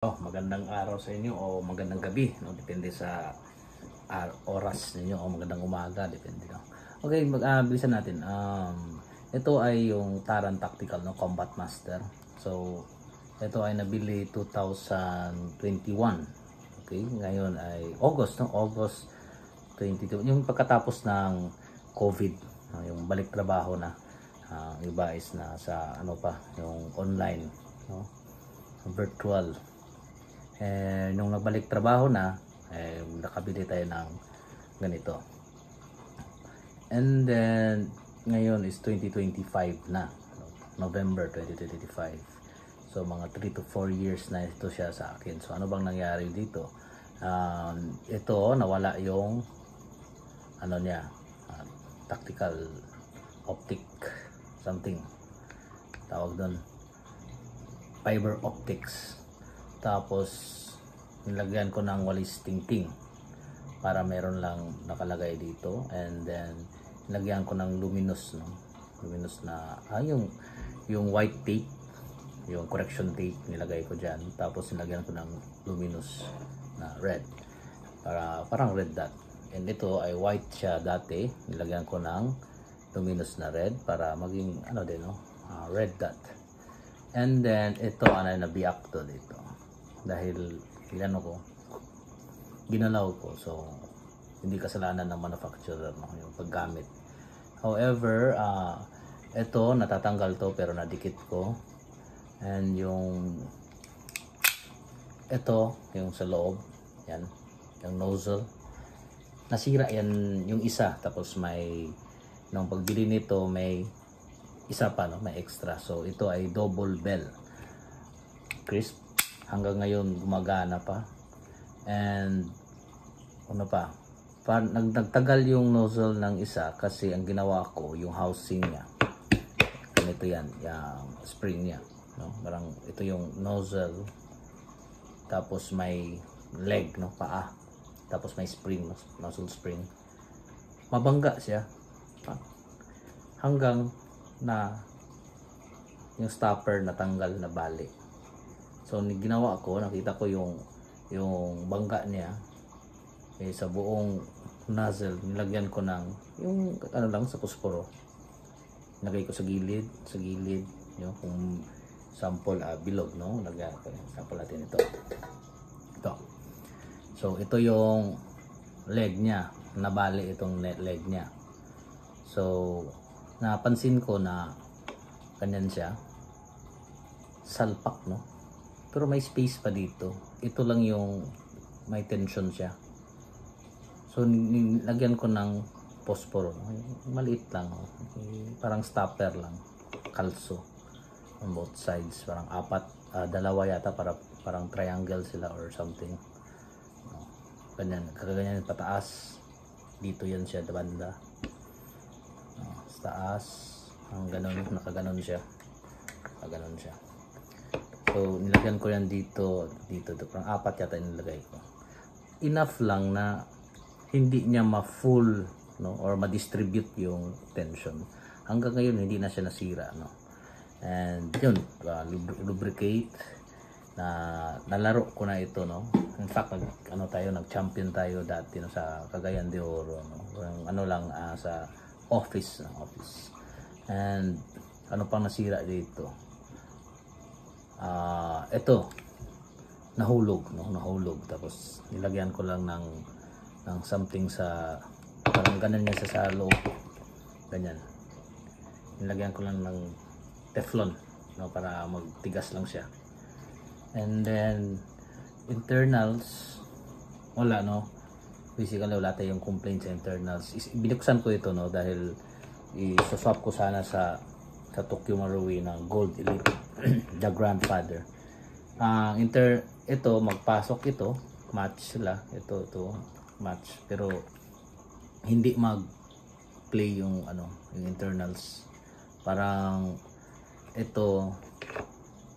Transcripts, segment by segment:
Magandang araw sa inyo o magandang gabi, no? Depende sa oras ninyo o magandang umaga, depende, no? Okay, bilisan natin. Ito ay yung Taran Tactical, no, Combat Master. So, ito ay nabili 2021. Okay, ngayon ay August, no? August 22. Yung pagkatapos ng COVID, no? Yung balik trabaho na. Iba is na sa ano pa, yung online, no? Virtual. Nung nagbalik trabaho na, nakabili tayo ng ganito. And then, ngayon is 2025 na. November 2025. So, mga 3 to 4 years na ito siya sa akin. So, ano bang nangyari dito? Ito, nawala yung ano niya, tactical optic something. Tawag doon. Fiber optics. Tapos nilagyan ko ng walis tingting para meron lang nakalagay dito, and then nilagyan ko ng luminous, no? Luminous na yung white tape, yung correction tape nilagay ko diyan, tapos nilagyan ko ng luminous na red para parang red dot. And ito ay white siya dati, nilagyan ko ng luminous na red para maging ano din, no? Red dot. And then ito na biyak to dito dahil ginalaw ko, so hindi kasalanan ng manufacturer, no, yung paggamit. However, ito natatanggal to pero nadikit ko, and ito yung sa loob, yan yung nozzle nasira yan, yung isa, tapos nung pagbili nito may isa pa, no, may extra. So ito ay double bell crisp, hanggang ngayon gumagana pa. And ano pa, nagtagal yung nozzle ng isa kasi ang ginawa ko yung housing niya ganito, yan yung spring niya, no? Parang ito yung nozzle, tapos may leg, no, paa, tapos may spring, no? Nozzle spring. Mabangga siya hanggang na yung stopper natanggal na bali. So ginawa ko, nakita ko yung bangga niya sa buong nozzle, nilagyan ko ng yung ano lang sa pusporo, nilagay ko sa gilid, yung kung sample bilog, no, lagyan ko yung sample natin ito. So ito yung leg niya, nabali itong leg niya. So napansin ko na ganyan siya, salpak, no, pero may space pa dito. Ito lang yung may tension siya. So nilagyan ko ng posporo, no? Maliit lang, no? Parang stopper lang, kalso on both sides, parang dalawa yata, parang triangle sila or something, no? Ganyan, kaganyan pataas dito, yan siya banda, no? Sa taas ang ganun, nakaganon siya, nakaganon siya. So nilagyan ko yan dito, parang 4 yata nilagay ko. Enough lang na hindi niya ma-full, no, or ma-distribute yung tension. Hanggang ngayon hindi na siya nasira, no. And yun, lubricate na nalaro ko na ito, no. In fact, nag-champion tayo dati, no, sa Cagayan de Oro, no. Ano lang, sa office. And ano pang nasira dito? Ito nahulog, tapos nilagyan ko lang ng something sa parang ganun niya sa loob, ganyan, nilagyan ko lang ng teflon, no, para magtigas lang siya. And then internals, wala, no, basically wala tayong complaint sa internals. Binuksan ko ito, no, dahil i-swap ko sana sa Tokyo Marui ng Gold Elite the grandfather. Ito magpasok, ito match sila, ito match, pero hindi mag-play yung yung internals. Parang ito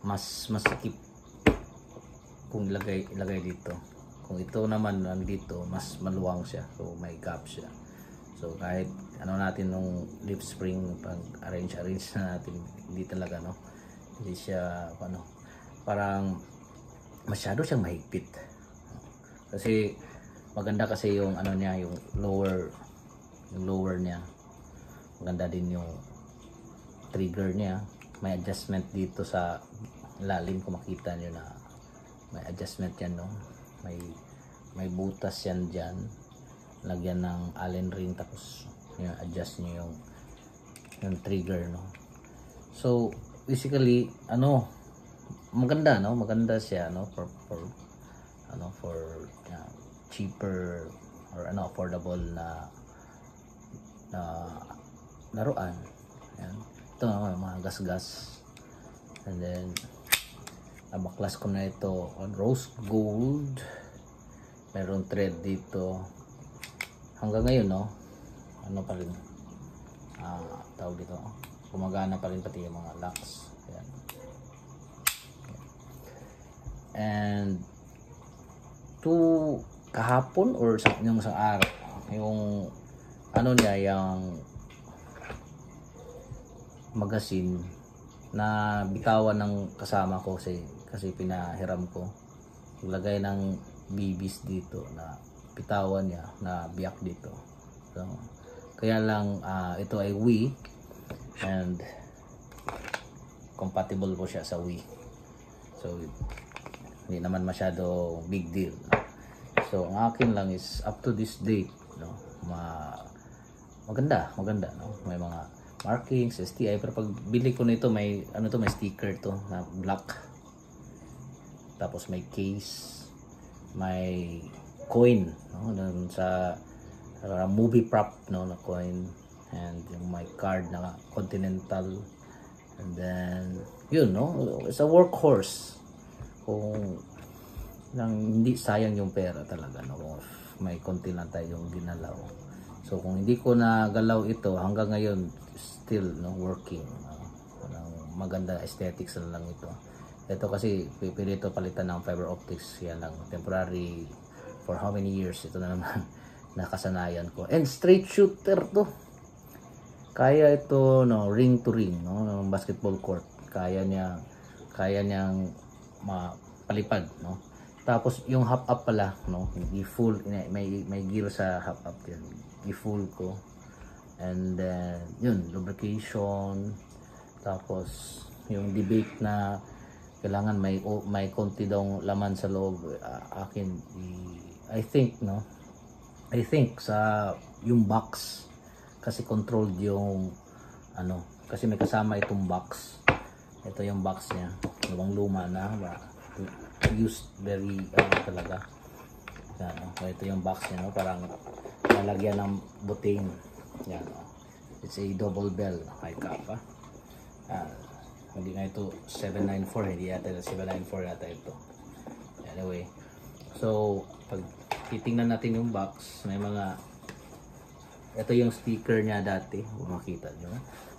mas masikip kung ilagay dito. Kung ito naman nandito, mas maluwang siya, so may gap siya. So kahit natin nung lip spring, pag arrange na natin, hindi talaga, no, hindi siya parang masyado siyang mahigpit. Kasi maganda kasi yung ano niya, yung lower niya. Maganda din yung trigger niya. May adjustment dito sa lalim, kung makita niyo na may adjustment yan, no. May butas yan diyan. Lagyan ng Allen ring, tapos yung adjust niyo yung trigger, no. So basically ano, maganda, no, maganda siya, no, for cheaper or affordable na laruan. Ayan. Ito mga gas-gas. And then nabaklas ko na ito on rose gold. Meron thread dito. Hanggang ngayon, no, ano pa rin, tawag dito, gumagana pa rin pati yung mga locks. Ayan. And kahapon or yung isang araw, yung ano niya, yung magazine na bitawan ng kasama ko kasi pinahiram ko, lagay ng BBs dito na bitawan niya na biyak dito. So kaya lang ito ay Wii and compatible po siya sa Wii, so hindi naman masyado big deal. So ang akin lang is up to this date, no, maganda, no, may mga markings, STI, pero pag bili ko nito may may sticker to na black, tapos may case, may coin, no, dun sa movie prop, no, na coin, and yung my card na Continental, and then yun, no, it's a workhorse. Kung hindi sayang yung pera talaga, no, kung may konti lang tayong ginalaw. So kung hindi ko na galaw ito hanggang ngayon, still, no, working, maganda aesthetics na lang ito. Ito kasi pipili ito palitan ng fiber optics, yan lang temporary for how many years, ito na naman nakasanayan ko. And straight shooter to, kaya ito, no, ring to ring, no, basketball court, kaya niyang mapalipad, no. Tapos yung half up pala, no, i-full, may gear sa half up yan, i-full ko. And then yun, lubrication. Tapos yung debate na kailangan may konti daw laman sa loob, I think sa yung box, kasi controlled yung kasi may kasama itong box. Ito yung box niya, luma na, used very talaga. Yan, so ito yung box niya, no, parang nalagyan ng buting. Yan, it's a double bell high cap, hindi na ito 794, hindi yata 794 yata ito. Anyway, so pag titingnan natin yung box, may ito yung sticker niya dati, kung makita nyo.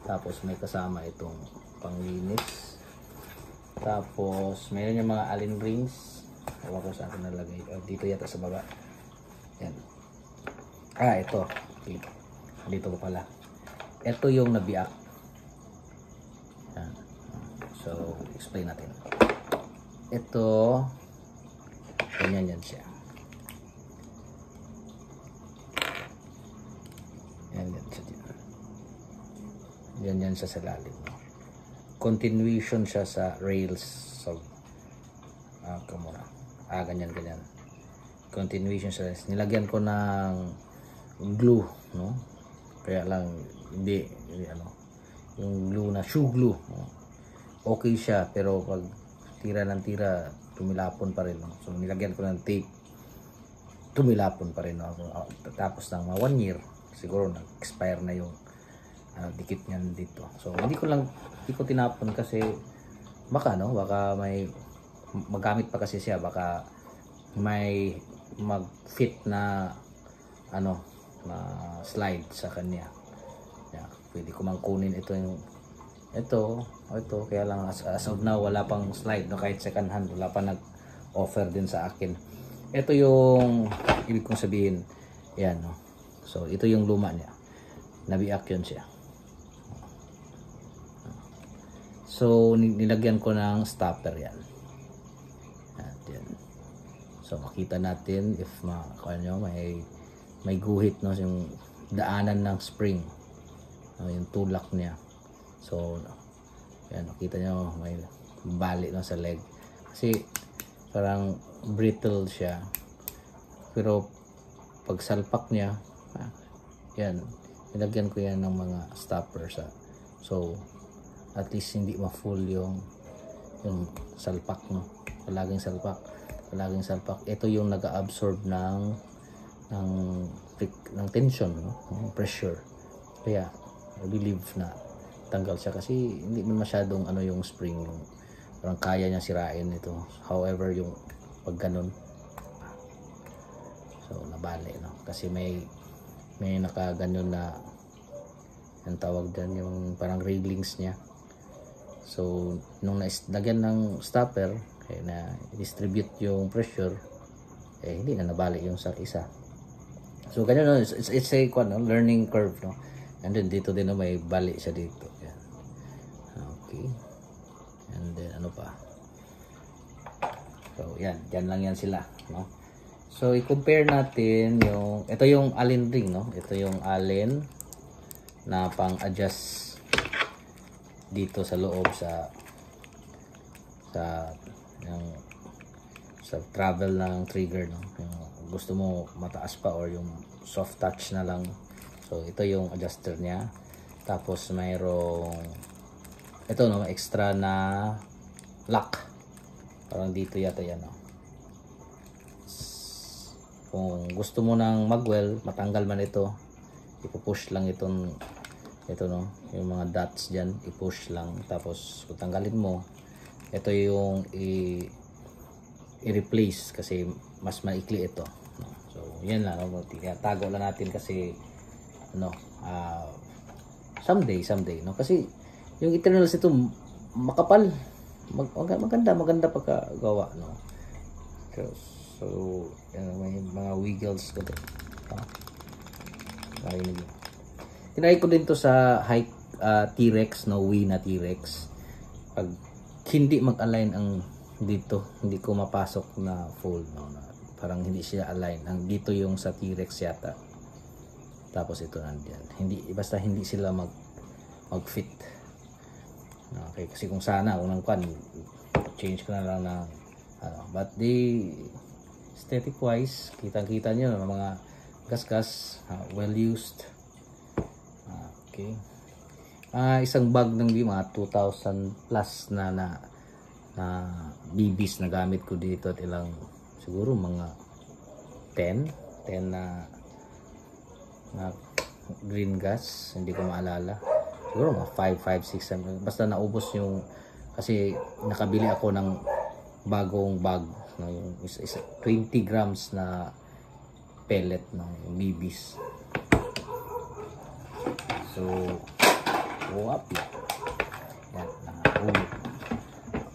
Tapos may kasama itong panglinis. Tapos mayroon yung mga Allen rings, ewan ko saan ko nalagay, dito yata sa baba. Yan, ito dito ko pala, ito yung nabiak. Yan. So explain natin. Ito ganyan siya. Yan siya sa lalim. Continuation siya sa rails. So ganyan. Continuation siya. Nilagyan ko ng glue, no? Kaya lang hindi yung glue na shoe glue, no? Okay siya, pero pag tira ng tira, tumilapon pa rin, no? So nilagyan ko ng tape, tumilapon pa rin, no? Tapos ng 1 year siguro nag-expire na yung dikit niyan dito. So hindi ko tinapon kasi baka may magamit pa kasi siya, baka may mag-fit na na slide sa kanya. Yeah, pwede ko mang kunin ito kaya lang as of now wala pang slide, no, kahit second hand wala pa nag-offer din sa akin. Ito yung ibig kong sabihin, yan, no. So ito yung luma niya, nabiak yun siya. So nilagyan ko ng stopper yan. Yan. So makita natin if may guhit, no, yung daanan ng spring, no, yung tulak niya. So yan, makita nyo may bali, no, sa leg kasi parang brittle siya, pero pag salpak niya, yan, nilagyan ko yan ng mga stopper so at least hindi ma-full yung salpak, no. Palaging salpak. Ito yung nag-absorb ng tension, no, ng pressure. Kaya I believe na tanggal siya kasi hindi man masyadong yung spring, yung parang kaya niya sirain ito. However, yung pag ganun, so nabali, no, kasi may nakaganyan na ang tawag dyan, yung parang railings niya. So nung lagyan ng stopper, na distribute yung pressure, hindi na nabali yung sa isa. So ganyan, no, it's a learning curve, no. And then dito din, no, may bali siya dito. Yan. Okay. And then ano pa? So yan, dyan lang yan sila, no. So i-compare natin ito yung Allen ring, no. Ito yung Allen na pang-adjust dito sa loob sa travel ng trigger, no. Yung gusto mo mataas pa or yung soft touch na lang. So ito yung adjuster niya. Tapos mayroong ito, no, extra na lock. Parang dito yata yan, no. Kung gusto mo nang magwell, matanggal man ito, ipupush lang ito, no, yung mga dots dyan, ipush lang. Tapos kung tanggalin mo, ito yung i-replace kasi mas maikli ito, no? So yan lang, no? Tago lang natin kasi someday, no, kasi yung Eternals ito makapal, maganda pagkagawa, no. So yan, may mga wiggles ko to. Tinry ko din to sa T-Rex, no, Wii na T-Rex. Pag hindi mag-align ang dito, hindi ko mapasok na full, no, na parang hindi siya align. Ang dito yung sa T-Rex yata. Tapos ito nandiyan. Basta hindi sila mag-fit. Okay, kasi kung sana unang change ko na lang na but the aesthetic wise, kitang-kita niyo ng mga gasgas, well used. Okay. Isang bag ng mga 2,000 plus na BBs na gamit ko dito at ilang, siguro mga 10 na green gas, hindi ko maalala, siguro mga 5, 6, 7, basta naubos yung, kasi nakabili ako ng bagong bag, no, yung 20 grams na pellet ng BBs. So yan,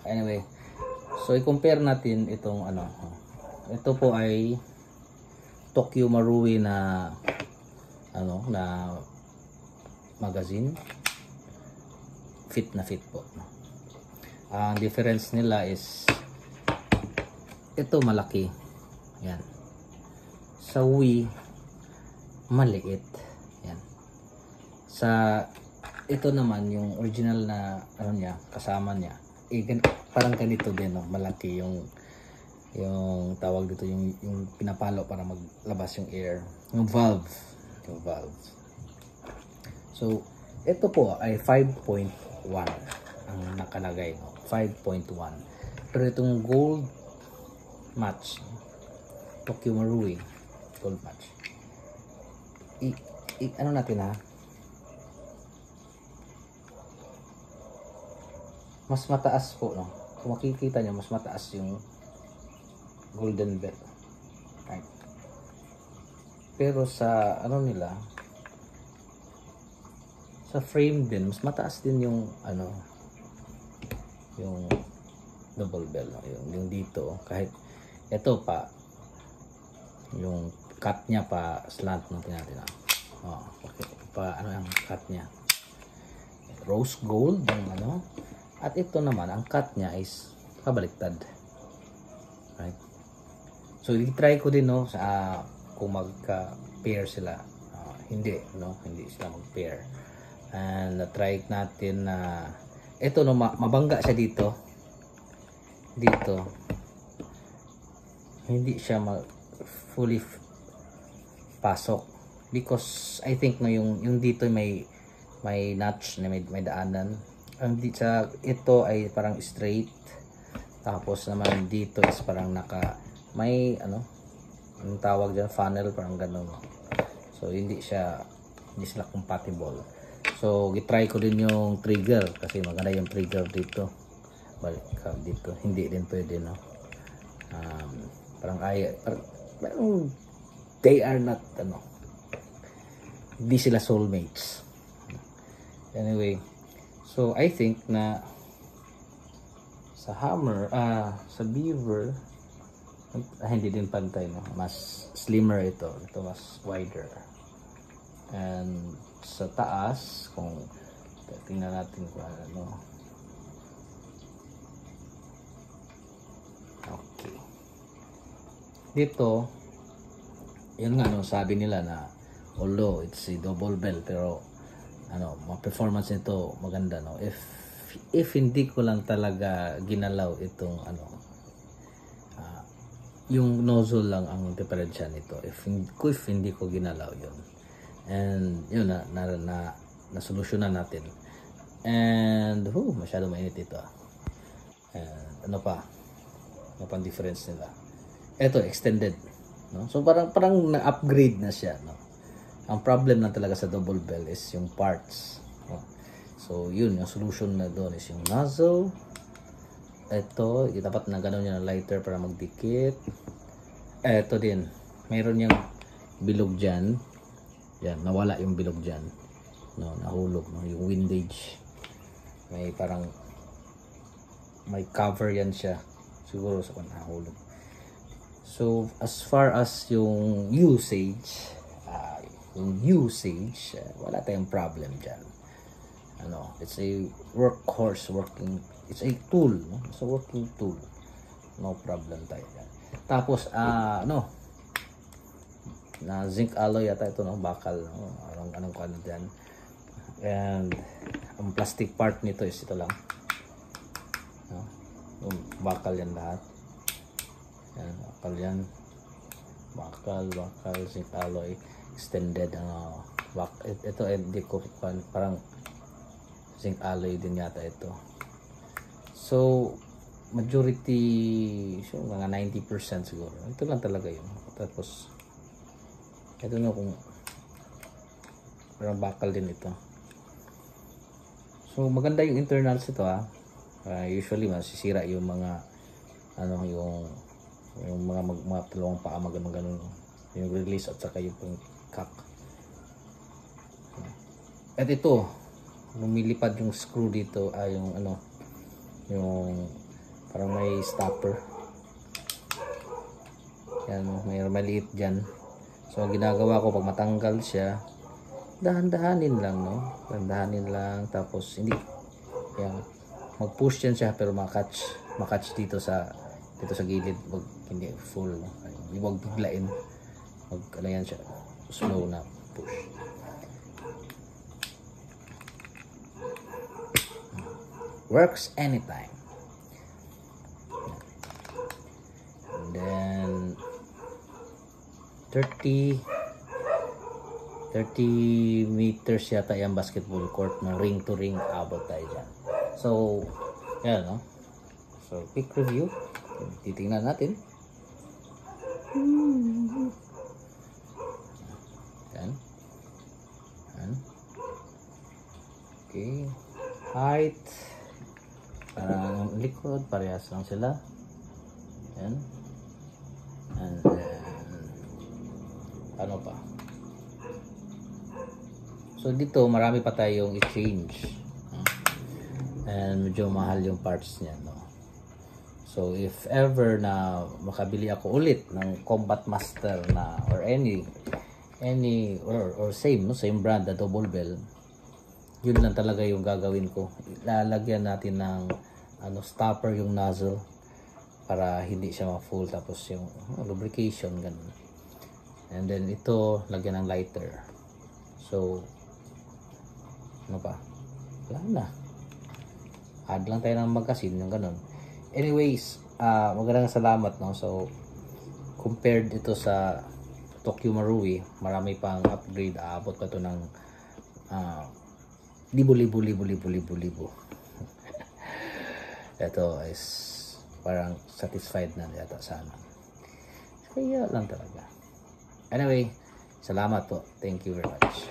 anyway, so i-compare natin itong ito po ay Tokyo Marui na magazine, fit po, no? Ang difference nila is ito malaki, yan, sa Wii maliit, yan. Sa ito naman yung original na niya, kasama niya, parang ganito din, no? Malaki yung tawag dito, yung pinapalo para maglabas yung air, yung valve. So ito po ay 5.1 ang nakalagay, no? 5.1. Pero itong gold match, Tokyo Marui gold match, ano natin, mas mataas po, no? Kung makikita nyo, mas mataas yung golden bell, right? Pero sa nila, sa frame din, mas mataas din yung yung double bell, no? Yung dito, kahit ito pa, yung cut niya pa slant natin okay, pa ang cut niya, rose gold yung at ito naman ang cut niya is kabaliktad, right? So i-try ko din no sa kung magka-pair sila. Hindi no, hindi sila mag-pair. And try natin na ito no, mabangga siya dito. Hindi siya fully pasok because I think no yung dito may notch na may daanan. Ang sa ito ay parang straight. Tapos naman dito is parang may anong tawag diyan, funnel, parang ganun. So hindi sila compatible. So gitry ko din yung trigger kasi maganda yung trigger dito. Balik dito, hindi din pwede no. Parang they are not hindi sila soulmates. Anyway, so I think na sa hammer, sa beaver, hindi din pantay no, mas slimmer ito mas wider. And sa taas, kung tingnan natin kung ano, okay, dito yun nga no, sabi nila na although it's a double bell pero performance nito maganda no, if hindi ko lang talaga ginalaw itong yung nozzle lang ang diferensya nito, if hindi ko ginalaw yun, and yun na solusyonan natin. And masyado mainit ito. And ano pang difference nila, ito extended no, so parang na-upgrade na siya no. Ang problem na talaga sa double bell is yung parts no? So yun, yung solution na doon is yung nozzle. Ito, dapat na gano'n yung lighter para magdikit. Ito din, mayroon yung bilog dyan. Yan, nawala yung bilog dyan. No, nahulog, no? Yung windage. May cover yan siya. Siguro sa nahulog. So, as far as yung usage, wala tayong problem dyan. It's a workhorse, it's a tool, no? It's a working tool, no problem tayo dyan. Tapos na zinc alloy yata ito no, bakal no? anong kano dyan. And ang plastic part nito is ito lang no? Bakal yan lahat yan, bakal zinc alloy extended ito hindi ko parang zinc alloy din yata ito. So majority, so mga 90% siguro ito lang talaga yun. Tapos ito na kung parang bakal din ito. So maganda yung internals ito usually masisira yung mga yung mga dalawang paa ganun yung release at saka yung cock. At ito lumilipad yung screw dito yung parang may stopper yan, may maliit dyan. So ang ginagawa ko pag matanggal siya, dahan-dahanin lang no, dahan-dahanin lang, tapos hindi yan, mag-push yan siya pero makatch dito sa gilid, hindi full no? Huwag biglain, yan siya, slow na push. Works anytime. And then 30 meters yata yung basketball court na ring to ring, abot tayo dyan. So yan no, so quick review, titingnan natin. Yan. Okay, height, likod parehas lang sila. Yan. And then ano pa, so dito marami pa tayong i-change and medyo mahal yung parts niya no. So if ever na makabili ako ulit ng Combat Master na or any or same brand na double bell, yun lang talaga yung gagawin ko. Lalagyan natin ng stopper yung nozzle, para hindi siya ma-full, tapos yung lubrication ganun. And then ito lagyan ng lighter. So ano pa, wala na, add lang tayo ng magasin yung ganun. Anyways, magandang salamat, no. So compared ito sa Tokyo Marui, marami pang upgrade, aabot pa ito ng libo. Ito is parang satisfied na yata sana. Kaya lang talaga. Anyway, salamat po. Thank you very much.